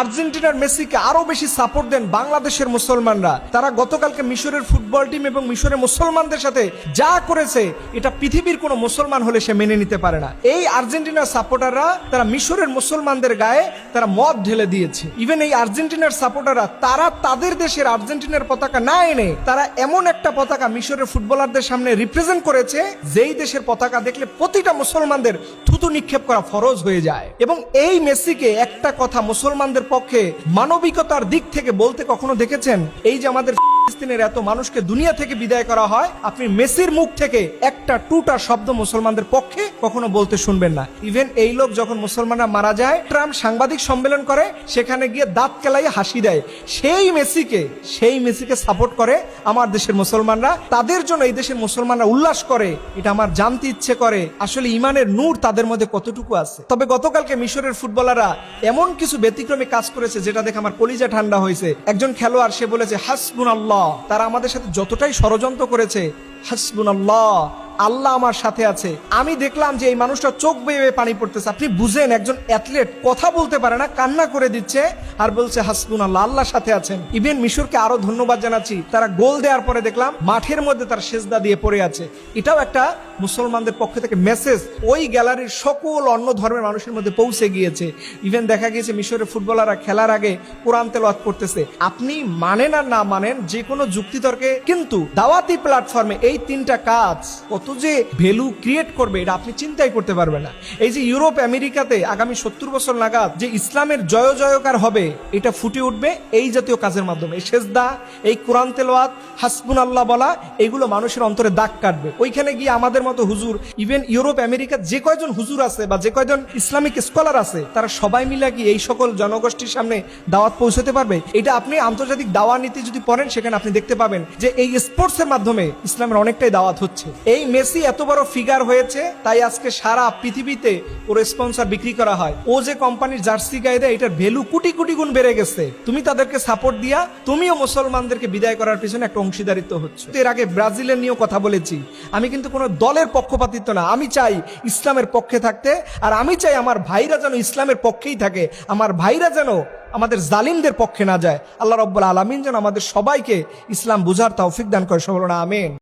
আর্জেন্টিনার মেসিকে আরো বেশি সাপোর্ট দেন বাংলাদেশের মুসলমানরা। তারা গতকালকে মিশরের ফুটবল টিম এবং মিশরের মুসলমানদের সাথে যা করেছে, এটা পৃথিবীর কোনো মুসলমান হলে সে মেনে নিতে পারে না। এই আর্জেন্টিনার সাপোর্টাররা তারা মিশরের মুসলমানদের গায়ে তারা মদ ঢেলে দিয়েছে। ইভেন এই আর্জেন্টিনার সাপোর্টাররা তারা তাদের দেশের আর্জেন্টিনার পতাকা না এনে তারা এমন একটা পতাকা মিশরের ফুটবলারদের সামনে রিপ্রেজেন্ট করেছে, যেই দেশের পতাকা দেখলে প্রতিটা মুসলমানদের থুতু নিক্ষেপ করা ফরজ হয়ে যায়। এবং এই মেসিকে একটা কথা মুসলমানদের পক্ষে মানবিকতার দিক থেকে বলতে কখনো দেখেছেন? এই যে আমাদের ফিলিস্তিনের এত মানুষকে দুনিয়া থেকে বিদায় করা হয়, আপনি মেসির মুখ থেকে একটা টুটা শব্দ মুসলমানদের পক্ষে কখনো বলতে শুনবেন না। ইভেন এই লোক যখন মুসলমানরা মারা যায়, ট্রাম্প সাংবাদিক সম্মেলন করে, সেখানে গিয়ে দাঁত কেলাই হাসি দেয়। সেই মেসিকে সাপোর্ট করে আমার দেশের মুসলমানরা। তাদের জন্য এই দেশের মুসলমানরা উল্লাস করে। এটা আমার জানতে ইচ্ছে করে আসলে ইমানের নূর তাদের মধ্যে কতটুকু আছে। তবে গতকালকে মিশরের ফুটবলাররা এমন কিছু ব্যতিক্রমী কাজ করেছে যেটা দেখে আমার কলিজা ঠান্ডা হয়েছে। একজন খেলোয়াড় সে বলেছে হাসবুনাল্লাহ, তারা আমাদের সাথে যতটাই ষড়যন্ত্র করেছে, হাসবুনাল্লাহ, আল্লাহ আমার সাথে আছে। আমি দেখলাম যে এই মানুষটা চোখ বেয়ে পানি পড়তেছে। আপনি বুঝেন একজন অ্যাথলেট কথা বলতে পারে না, কান্না করে দিচ্ছে আর বলছে হাসবুনাল্লাহ, আল্লাহ সাথে আছেন। ইভেন মিশরকে আরো ধন্যবাদ জানাচ্ছি, তারা গোল দেওয়ার পরে দেখলাম মাঠের মধ্যে তার সেজদা দিয়ে পড়ে আছে। এটাও একটা মুসলমানদের পক্ষ থেকে মেসেজ ওই গ্যালারির সকল অন্য ধর্মের মানুষের মধ্যে পৌঁছে গিয়েছে। ইভেন দেখা গিয়েছে মিশরের ফুটবলাররা খেলার আগে কোরআন তেলাওয়াত করতেছে। আপনি মানেন আর না মানেন যে কোনো যুক্তিতর্কে, কিন্তু দাওয়াতি প্ল্যাটফর্মে এই তিনটা কাজ কত যে ভ্যালু ক্রিয়েট করবে এটা আপনি চিন্তাই করতে পারবেন না। এই যে ইউরোপ আমেরিকাতে আগামী 70 বছর নাগাদ যে ইসলামের জয় জয়কার হবে, এটা ফুটে উঠবে এই জাতীয় কাজের মাধ্যমে। এই সেজদা, এই কোরআন তেলাওয়াত, হাসবুনাল্লাহ বলা, এগুলো মানুষের অন্তরে দাগ কাটবে। ওইখানে গিয়ে আমাদের মতো হুজুর, ইভেন ইউরোপ আমেরিকা যে কয়জন হুজুর আছে বা যে কয়জন ইসলামিক স্কলার আছে, তারা সবাই মিলে কি এই সকল জনগোষ্ঠীর সামনে দাওয়াত পৌঁছতে পারবে? এটা আপনি আন্তর্জাতিক দাওয়া নীতি যদি পড়েন, সেখানে আপনি দেখতে পাবেন যে এই স্পোর্টস এর মাধ্যমে ইসলামের অনেকটাই দাওয়াত হচ্ছে। এই মেসি এত বড় ফিগার হয়েছে, তাই আজকে সারা পৃথিবীতে ওর স্পন্সর বিক্রি করা হয়। ও যে কোম্পানির জার্সি গায়ে দেয়, এটার ভ্যালু কোটি কোটি গুণ বেড়ে গেছে। তুমি তাদেরকে সাপোর্ট দিয়া তুমিও মুসলমানদেরকে বিদায় করার পিছনে একটা অংশীদারিত্ব হচ্ছে। এর আগে ব্রাজিলের নিয়েও কথা বলেছি, আমি কিন্তু কোনো দলের পক্ষপাতিত্ব না, আমি চাই ইসলামের পক্ষে থাকতে। আর আমি চাই আমার ভাইরা যেন ইসলামের পক্ষেই থাকে, আমার ভাইরা যেন আমাদের জালিমদের পক্ষে না যায়। আল্লাহ রাব্বুল আলামিন যেন আমাদের সবাইকে ইসলাম বুঝার তৌফিক দান করে। সবাই বলুন আমিন।